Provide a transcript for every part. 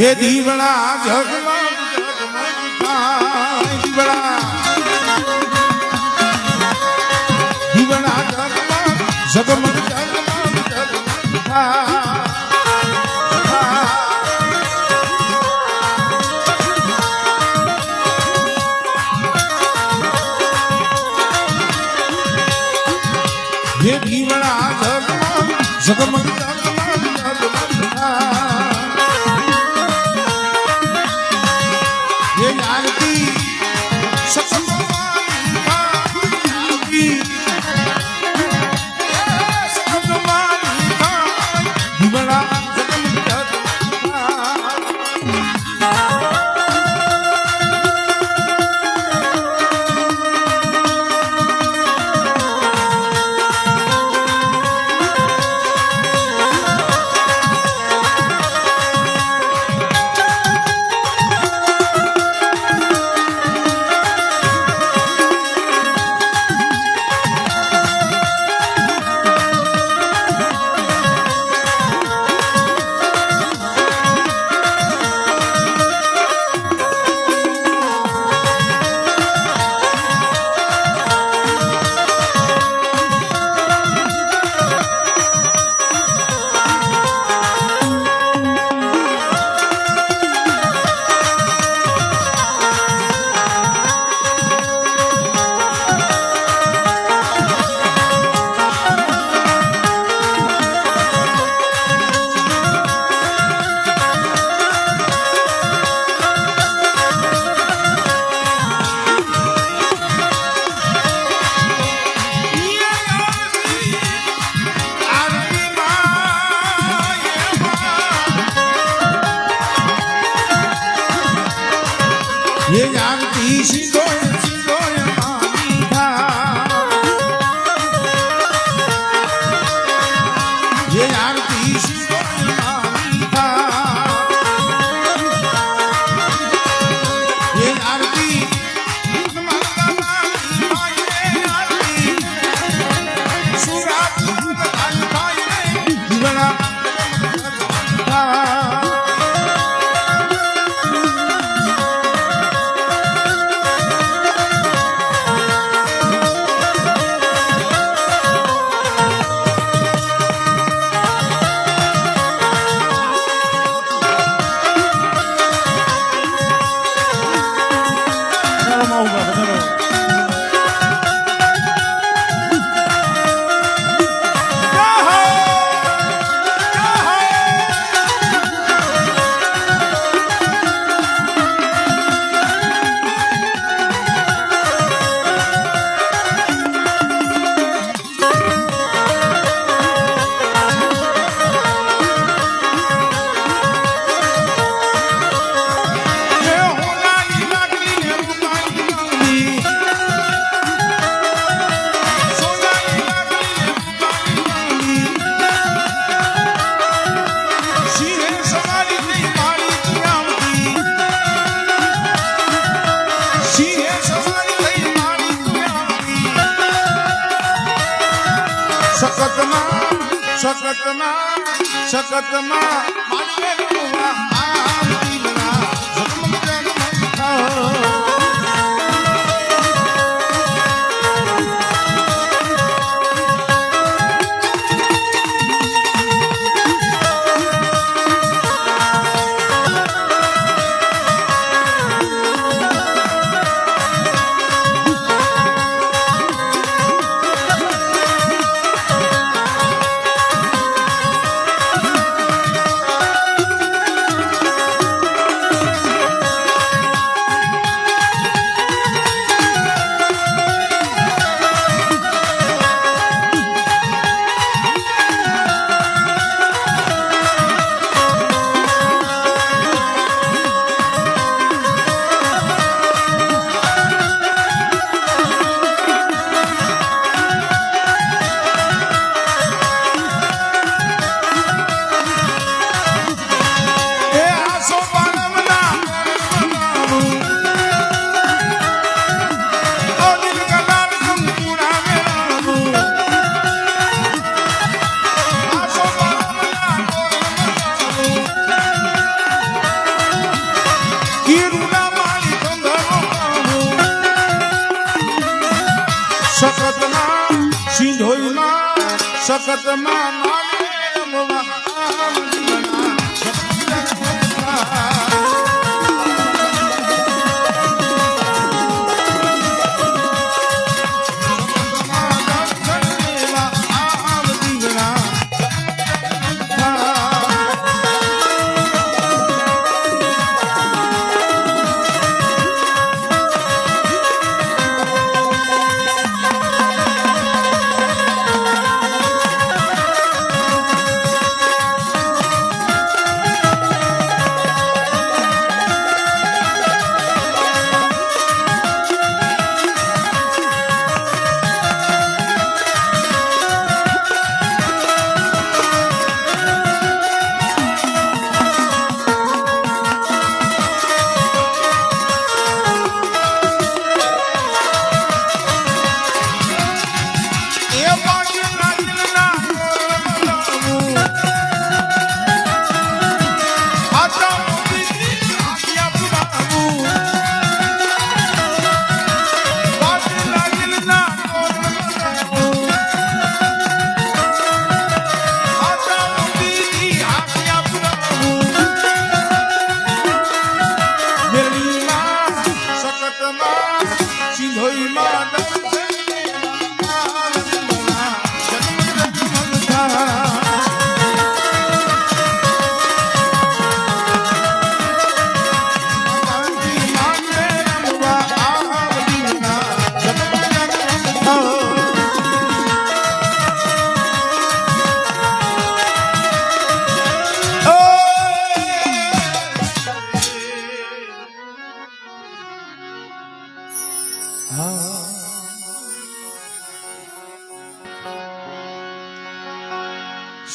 હે દીવડા જગમગ જગમગ થાય દીવડા દીવડા જગમગ જગમગ જગમગ જગમગ થાય હે દીવડા જગમગ જગમગ ये जानती सिंधोय सिंधोय मानी था ये जानती सिंधोय मानी था ये जानती मंगला मानी माये आरती सुरात भाई भाई जीवना શકતમાં માનવે રૂવા આમ દીવડા જગમગ જગમગ થાય સખતમાં માને રમવા આમ જીવના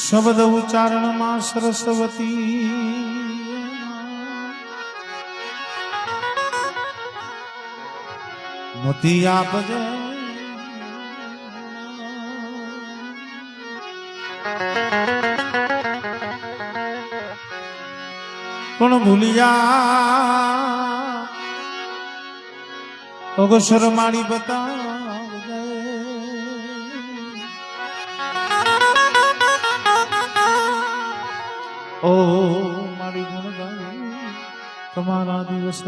શબ્દ ઉચ્ચારણમાં સરસ્વતી મોતી આપજે પણ ભૂલિયા અગસર મારી બતાવજે ઓ મારી ગુણગાઈ તમારા દિવસ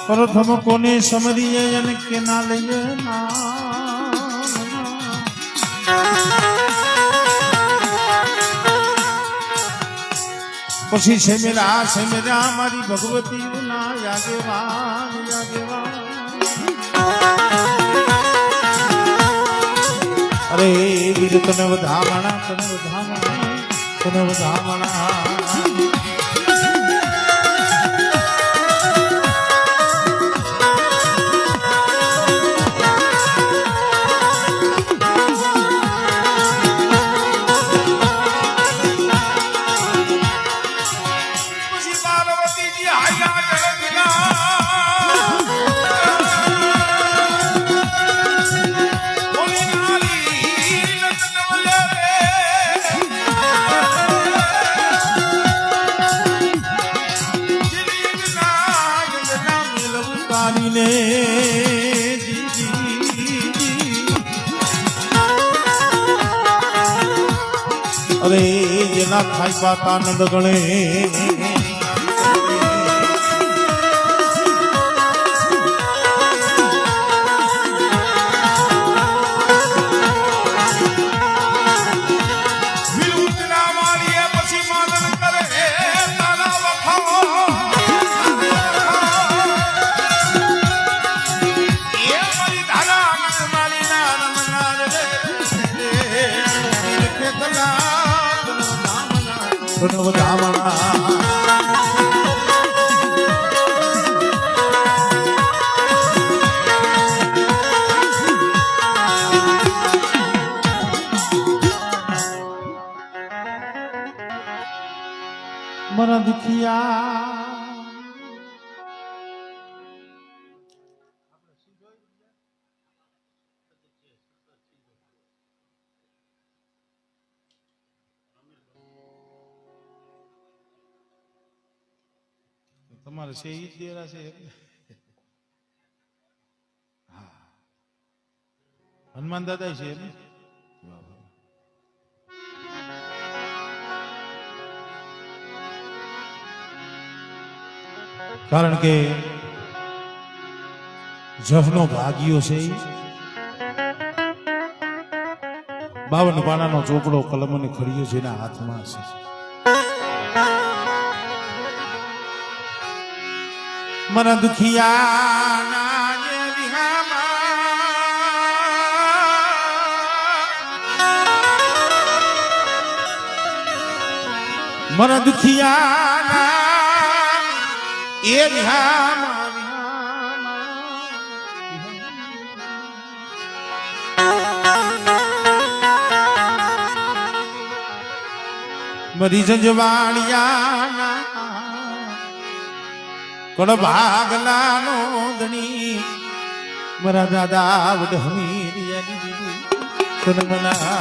પ્રથમ કોને સમરીએ અને કેના લઈએ પછી સેમેરા મારી ભગવતી ના યાદેવાન અરે વીર તને વધામણા અરે એના થાય પાતા નંદ ગણે મન દુખિયા તમારે છે ઈ જ દેરા છે હા હનુમાન દાદા છે એમ કારણ કે જહનો ભાગ્યો છે 52 પાનાનો ચોપડો કલમ અને ખડીયો જેના હાથમાં છે મન દુખિયાના જે વિહામાં મન દુખિયાના એ વિહામાં મરી જંજવાણિયાના કડ ભાગલા નો ધણી મારા દાદા વડ હમીરિયાની દીદી તનમલા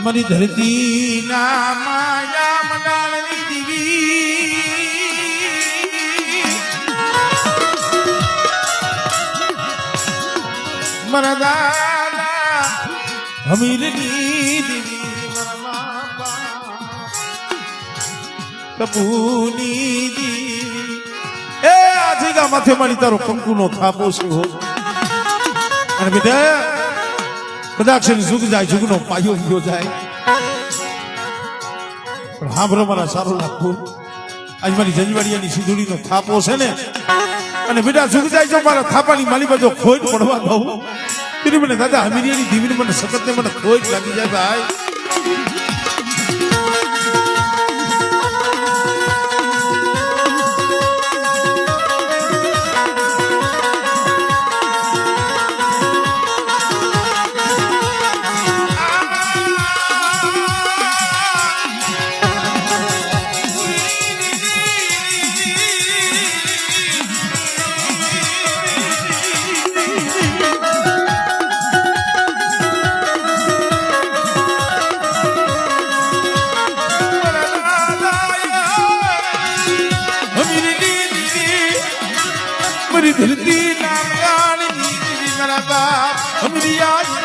મરી ધરતી ના માયા મંડાળની દીવી મારા દાદા હમીરની દીવી મારા બાપા કપૂની દીવી એ આજે ગા માથે મારી તારો કંકુનો થાપો છે હો અને બેટા કદાચ ઝુક જાય ઝુકનો પાયો ગયો જાય પણ હાંભળો મારા સારું લાગતું આજ મારી જંજવાડિયાની સિંધુડીનો થાપો છે ને અને બેટા ઝુક જાય જો મારા થાપાની માલી બાજુ ખોટ પડવા દઉં તેની મને દાદા હમીરિયાની દીવીને મને સખત ને મને ખોટ લાગી જાય ભાઈ धरती नाम मेरा बाप हमारी आज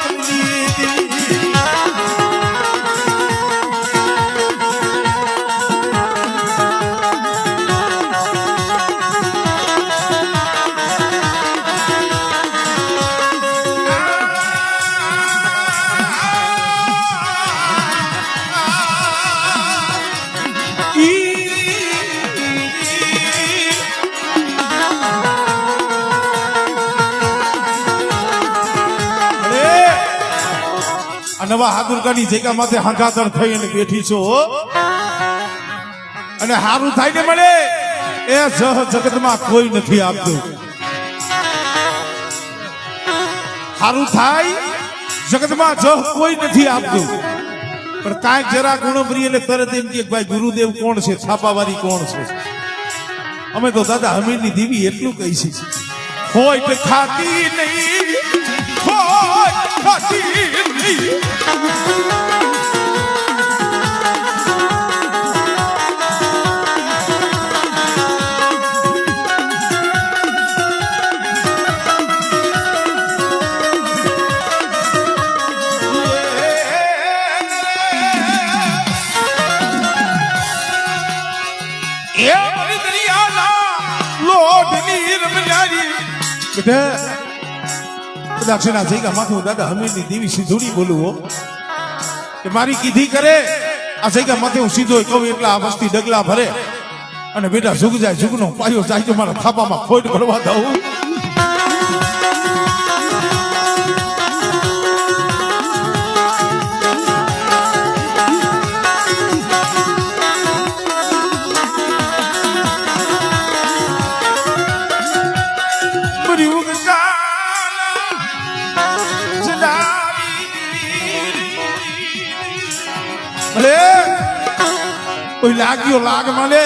નવા હાદુરકાની જગ્યા માથે હાંકાતર થઈ અને બેઠી છો અને હારું થાય ને મળે એ જગતમાં કોઈ નથી આપતું હારું થાય જગતમાં કોઈ નથી આપતું પણ કાંઈક જરા ગુણપ્રિય એટલે તરત એમ કે ભાઈ ગુરુદેવ કોણ છે છાપાવાળી કોણ છે અમે તો દાદા હમીરની દેવી એટલું કહી છે ખોટ ખાતી નહીં ખોટ ખાતી નહીં દક્ષિણા જઈગા માથું દાદા હમીરની દેવી સીધુડી બોલું હો કે મારી કીધી કરે આ જઈગા માથે હું સીધો કહું એટલે આ વસ્તી ડગલા ભરે અને બેટા ઝુક જાય ઝુકનો પાયો જાય તો મારા થાપામાં ખોટ ભરવા દઉં કોઈ લાગ્યો લાગ મળે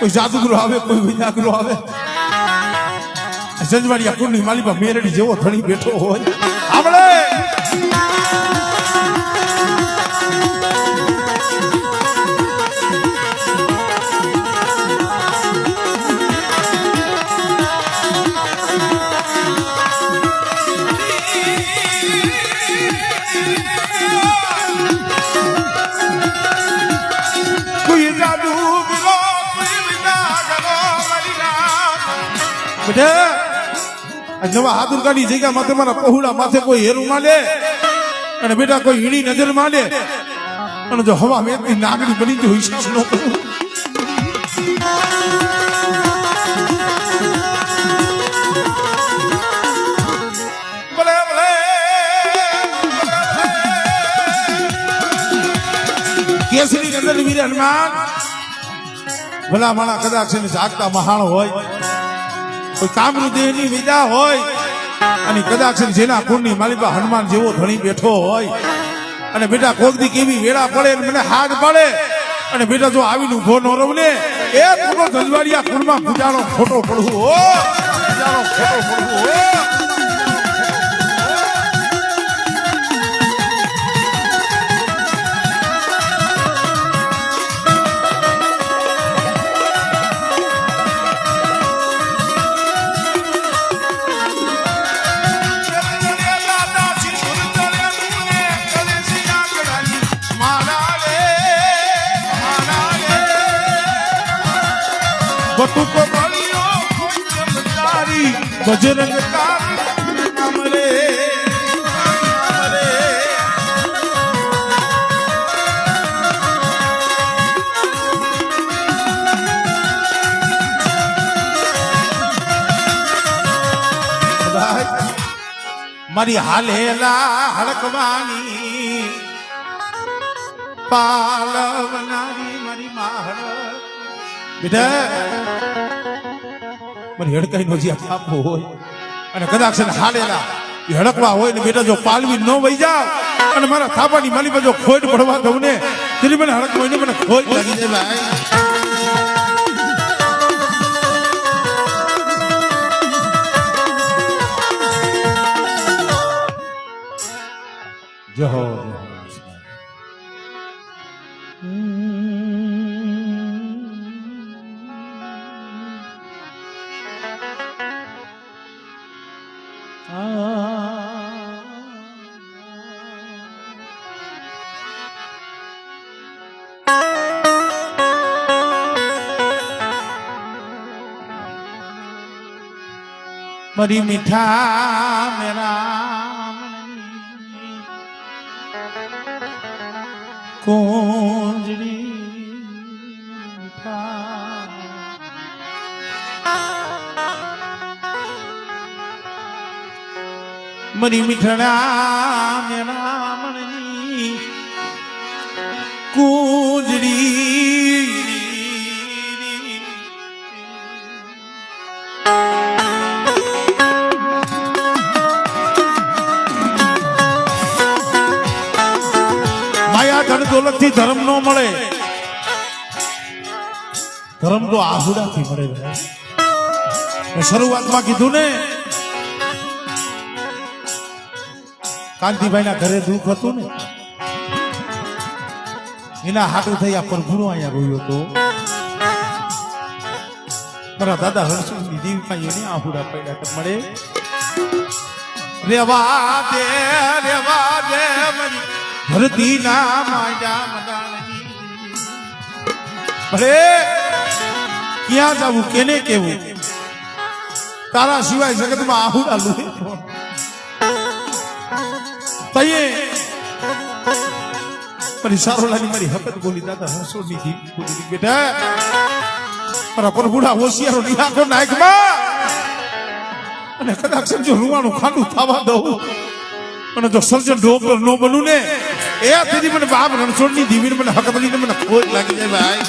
કોઈ જાદુગરો આવે, કોઈ વિદ્યાગરો આવે. જજવાડિયા કુંડની માલિપા મેરડી જેવો ધણી બેઠો હોય. આપણે નવા હાદુરકાની જગ્યા માથે મારા પહોળા માથે કોઈ હેરું માંડે અને બેટા કોઈ હીણી નજર માંડે અને જો હવા મેઘની નાગરી બની તો હિસાબ ન કરું. કેસરી નંદન વીર હનુમાન ભલા માણા કદાચ જાગતા મહાણ હોય, કોઈ કામનું દેહની વિદા હોય અને કદાચ જેના કુંડની માલિકા હનુમાન જેવો ધણી બેઠો હોય અને બેટા કોકદી કેવી વેળા પડે મને હાથ પડે અને બેટા જો આવીને ઉભો ન રહું ને એ પૂરો જજવાડિયા કુંડમાં પૂજાનો ખોટો પડવું હો, પૂજાનો ખોટો પડવું હો. બટુક બળિયો ચમત્કારી બજરંગ કામરે મારી હાલેલા હડકવાની પાલવનારી મારી માહળ બેટા મને હડકાઈ નો જ્યાં થાપો હોય અને કદાચ હાડેલા એ હડકવા હોય ને બેટા જો પાલવી ન વહી જાવ અને મારા થાપાની માલી પર જો ખોટ પડવા દઉં ને તેની મને હડક હોય ને મને ખોટ લાગી જાય ભાઈ. જય હો मरी मीठा मेरा कुंजड़ी मीठा मरी मीठड़ा मेरा मनी कुंजड़ी ધન દોલત થી ધર્મ નો મળે, ધર્મ તો આહુડા થી મળે. શરૂઆતમાં કીધું ને કાંતિભાઈ ના ઘરે દુઃખ હતું ને એના હાટું થઈ આ પ્રભુનો અહીંયા ગયો હતો. મારા દાદા હરસુની દીવમાં એને આહુડા પડ્યા મળે. રેવા દે મારી ધરતી ના માજા મદાણી ભલે ક્યાં જવું કેને કેવું તારા સિવાય જગતમાં આહુડા લુહે તઈએ મારી સારોલાની મારી હકત બોલી દાદા હરસોની દી બોલી બેટા મારા પ્રભુના હોશિયારો નિહાકો નાયકમાં અને કદાચ સમજો રૂવાનું ખાંડું થવા દઉં અને જો સર્જન ડોક્ટર નો બનું ને એ તેથી મને બાપ રણછોડની દીવીને મને હક બનીને મને ખોટ લાગી જાય ભાઈ.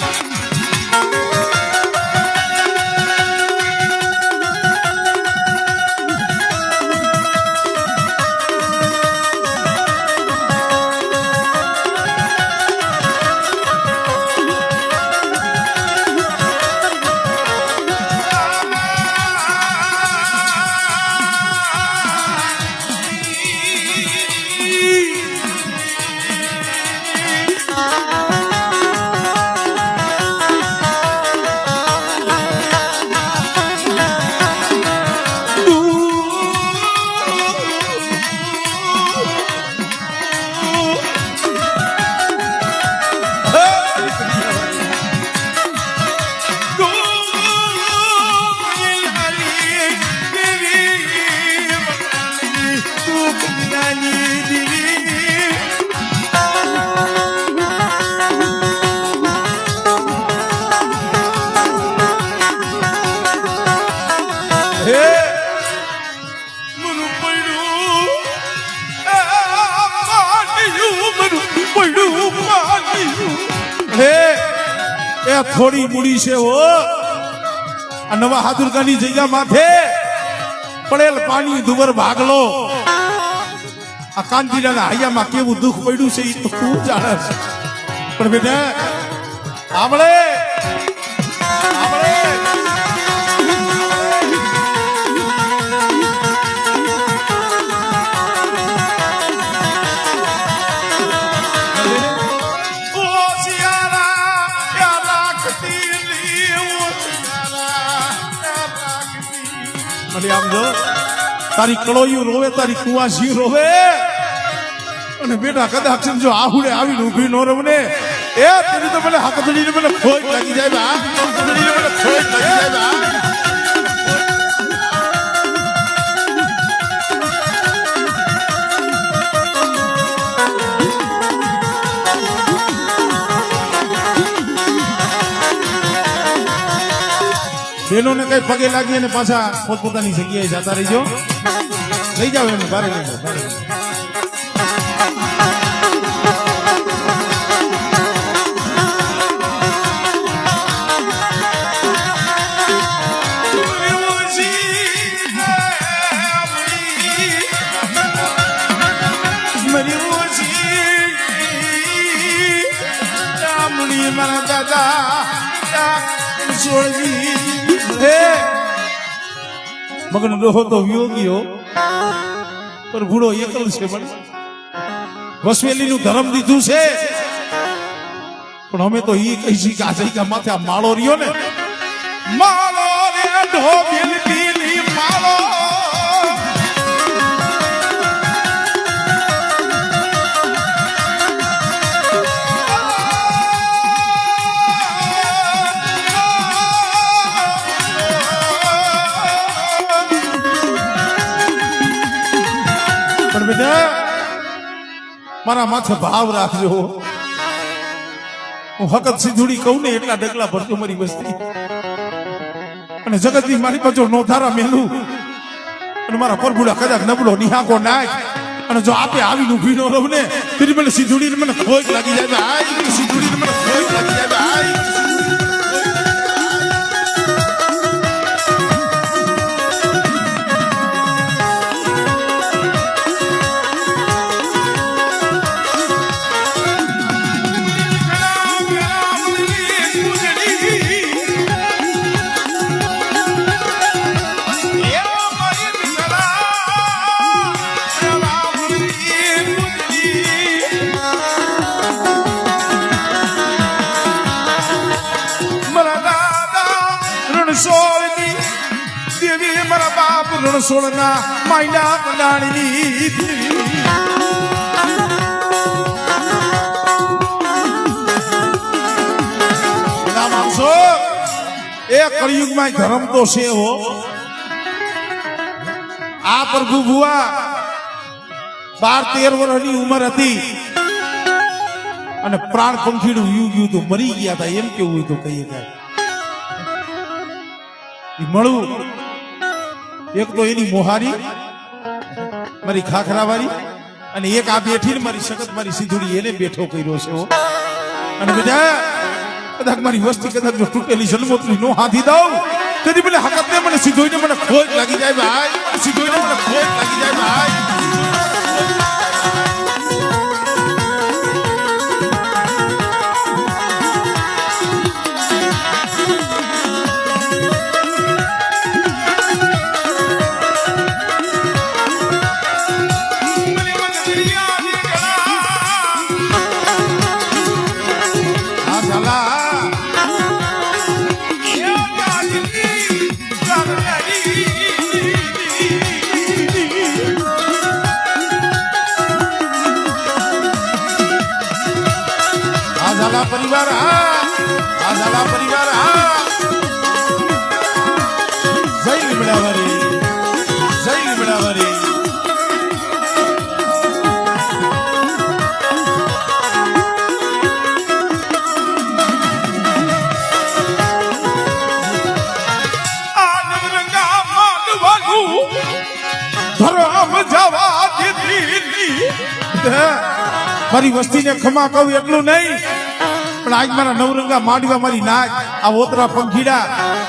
અરે થોડી મૂડી છે હો આ નવા હાદુરકાની જગ્યા માથે પડેલ પાણી દુબર ભાગલો આ કાંતિલાના હૈયામાં કેવું દુઃખ પડ્યું છે એ તો તું જાણે છે પણ બેટા આમળે આમ જો તારી કળોયું રોવે તારી કુવાસી રોવે અને બેટા કદાચ જો આહુડે આવીને ઊભી નો રમને એ તેની તો મને હાકદડીને મને ખોટ લાગી જાય બા હાકદડીને મને ખોટ લાગી જાય બા બહેનોને કઈ પગે લાગી અને પાછા પોતપોતાની જગ્યાએ જતા રહીજો લઈ જાવ એમને બારે લઈ જાવ મારા દાદા છોડી મગન ડોહો તો વિયોગીઓ પણ ભૂડો એકલ છે વસવેલી નું ધર્મ દીધું છે પણ અમે તો ઈ કહી છીએ કે આ જગ્યા માથે આ માળો રહ્યો ને માળો રે ઢોબેલ પીલી માળો મારા માથે ભાવ રાખજો હું હકત સીધુડી કહું ને એટલા ડગલા ભરજો મારી વસ્તી અને જગતની મારી પાછો નોધારા મેલું અને મારા પરભુડા કદાચ નબળો નિહાકો નાખ અને જો આપે આવીને ઉભી નો રહું ને તેની મને સીધુડીને મને ખોજ લાગી જાય ભાઈ સીધુડીને મને ખોજ લાગી જાય ભાઈ સોળના માયના બનાણી માણસો એ કળિયુગમાં ધર્મ તો છે હો આ પ્રભુ ભુવા 12-13 વર્ષની ઉંમર હતી અને પ્રાણ પંખીડું યુ ગયું તો મરી ગયા હતા એમ કેવું હોય તો કહીએ કાંઈ મળું એક તો એની મોહારી મારી ખાખરા વાળી અને એક આ બેઠી ને મારી સખત મારી સીધુડી એને બેઠો કર્યો છે અને બધા કદાચ મારી વસ્તી કદાચ જો તૂટેલી જન્મોત્રી નો હાથી દઉં તેથી મને હકત ને મને સીધોઈને મને ખોજ લાગી જાય ભાઈ સીધોઈને મને ખોજ લાગી જાય ભાઈ પરિવાર આ ઝાલા પરિવાર જય લીમડાવારી જય લીમડાવારી ધર્મ જવા દીધી મારી વસ્તીને ખમા કહું એટલું નહીં પણ આજ મારા નવરંગા માંડવા મારી નાચ આ ઓતરા પંખીડા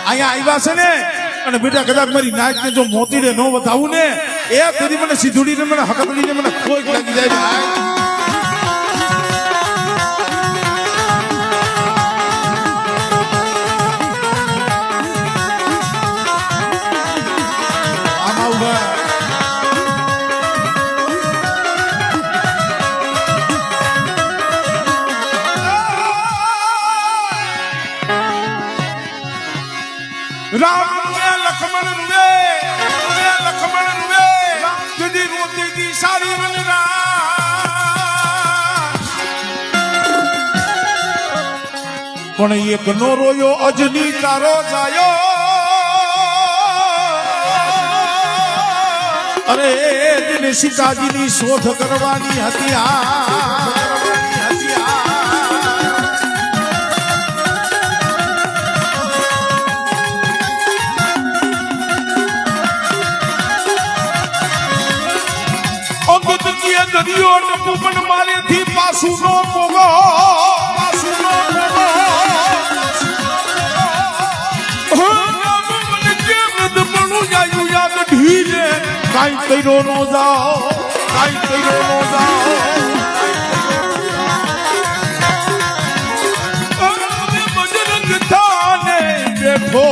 અહીંયા આવ્યા છે ને અને બેટા કદાચ મારી નાચ ને જો મોતીડે ન વધાવું ને એ તેથી મને સીધુડીને મને હકતડીને મને ખોઈ લાગી જાય राम ने लक्ष्मण रुवे तुझी रोती की सारी बनना पण एक नो रोयो अजनी तारो जायो अरे दिन सीताजी ની શોધ કરવાની હતી દરિયો ટપુપન મારે થી પાસું નો પોગો યાદ ઢીલે કાઈ તૈરો નો જાઓ બજરંગ થાને બેઠો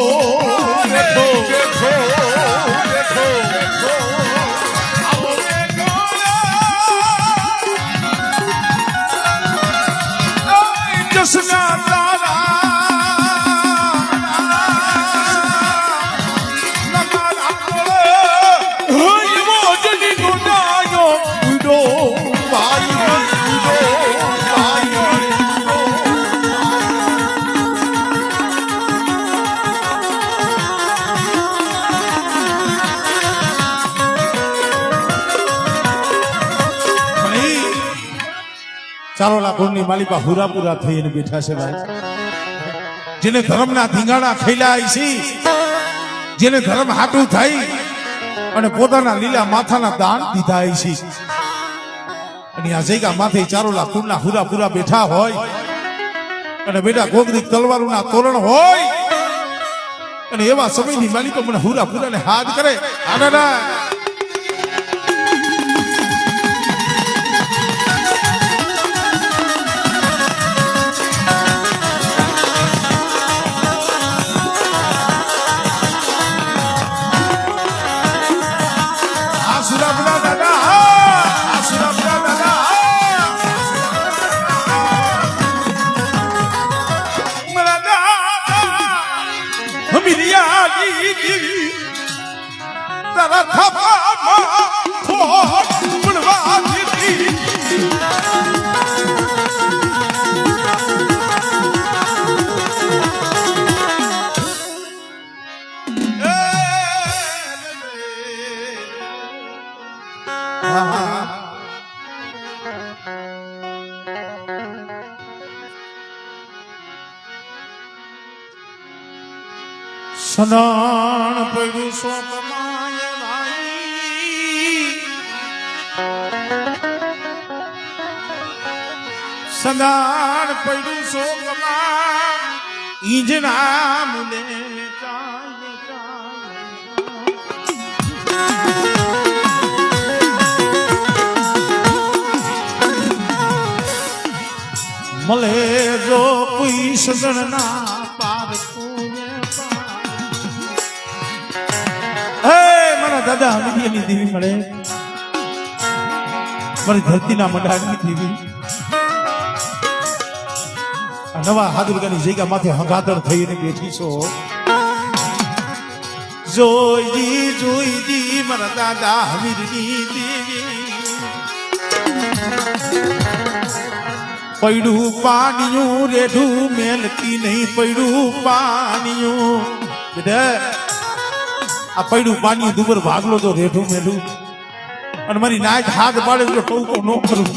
જસના તારા નગારા હોય મોજની ગોડાયો ઉડો ભાઈ ચારોલા કુળની માલિકા હુરાપુરા થઈને બેઠા છે ભાઈ જેને ધર્મના ધીંગાણા ખેલાય છે જેને ધર્મ હાટું થઈ અને પોતાના લીલા માથાના દાન દીધા છે અને આ જગ્યા માથે ચારોલા કુળના હુરાપુરા બેઠા હોય અને બેટા ગોગરી તલવારોના તોરણ હોય અને એવા સમયની માલિકો મને હુરાપુરાને હાથ કરે આના તારા થપામાં ખોટ પડવા દીધી સનાણ પડ્યું શોકમાય ભાઈ સનાણ પડ્યું શોકમાં ઈજના મુલે મળે જો કોઈ સગણના પાર દાદા હમીની દેવી મળે મારી ધરતીના મંડાળની દેવી નવા હાદુરગાની જગ્યા માથે હંગાતર થઈને બેઠી છો જોઈજી મારા દાદા હમીરની દેવી પડ્યું પાણીયું રેઢું મેલતી નહીં પડ્યું પાણીયું આ પડ્યું પાણી દુબર ભાગલો તો રેઠું મેલું અને મારી નાચ હાથ પાડે તો ટોકો ન કરું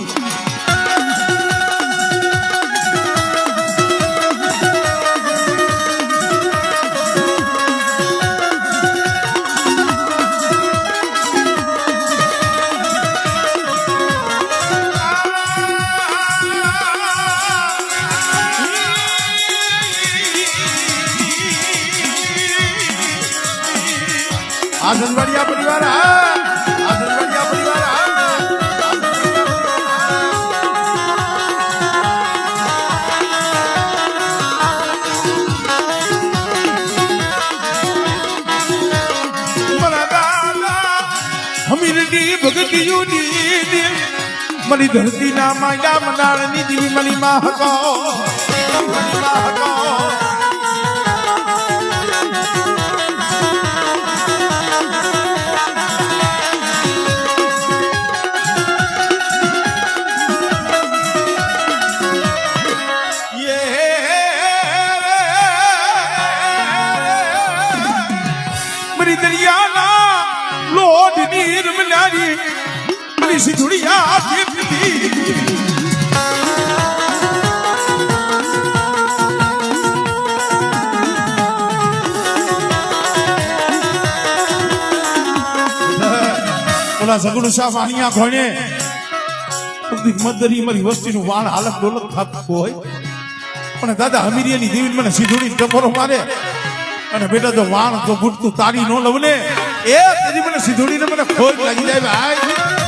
આ સંભાળિયા પરિવાર આ સંભાળિયા પરિવાર હમીરની ભગતિયુની મરી ધરતી ના માયા મનાળની દીવી મલી માં હકો મરી દરિયાના લોડ નીર મનારી મરી સિધુડિયા દીપતી ઓલા સગુણ શાહ વાણિયા ઘોણે મદરી મારી વસ્તીનું વાણ હાલત ડોલત થતું હોય પણ દાદા હમીરિયાની દેવી મને સીધુડી ટપોરો મારે અને બેટા તો વાણ તો બુટતું તારી નો લવ ને એ તેરી મને સીધુડીને મને ખોટ લાગી જાય ભાઈ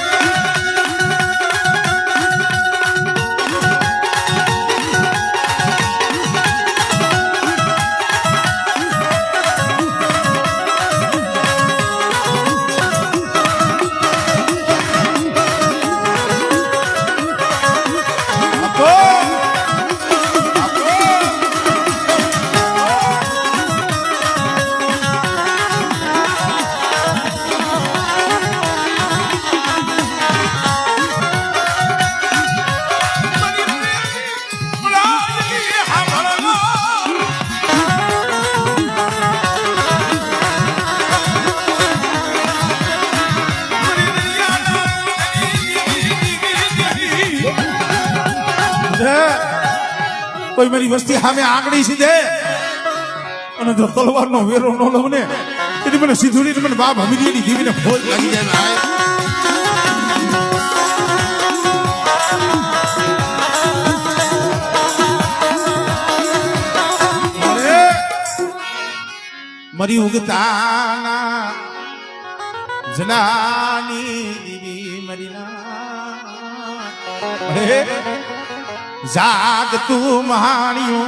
કોઈ મારી વસ્તી સામે આંગળી સીધે અને જો તલવારનો વેરો ન લઉં ને એની મને સીધુડી મને બાપ હમીરિયાની દેવીને ફોજ લાગી જાય મરી ઉગતાના જનાની દેવી મરીના જાગ તું મહાણીઓ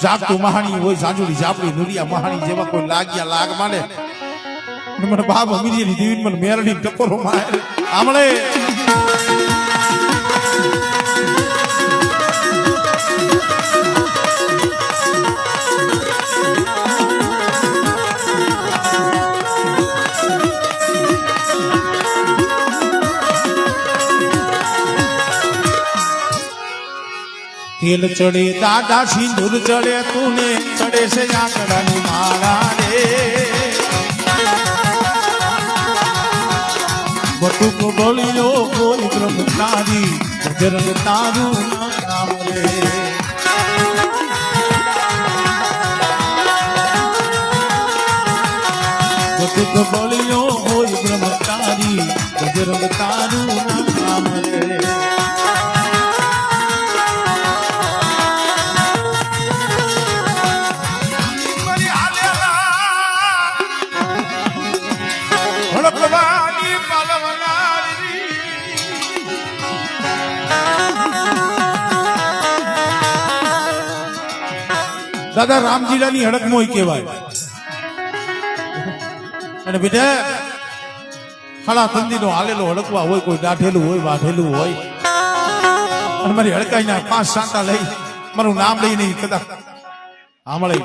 જાગ તું મહાણી હોય સાંજુડી જાપડી નુરિયા મહાણી જેવા કોઈ લાગ્યા લાગ માને મને બાપ હમીરિયાની દેવી મને મેરડી ટપોરો મારે આમળે તેલ ચડે દાદા સિંદૂર ચડે તુને ચડે છે આંકડાની માળા રે બટુક બોલ્યો કોઈ બ્રહ્મચારી બજરંગ તારું નામ રે બટુક બોલ્યો કોઈ બ્રહ્મચારી બજરંગ તારું નામ રે દાદા રામજીલાની હડકમોય કહેવાય અને બેટા ખાડા તંદીનો હાલેલો હડકવા હોય કોઈ દાઢેલું હોય વાઢેલું હોય અને મારી હડકાઈના 5 સાંટા લઈ મારું નામ લઈ નહીં કદાચ આમળે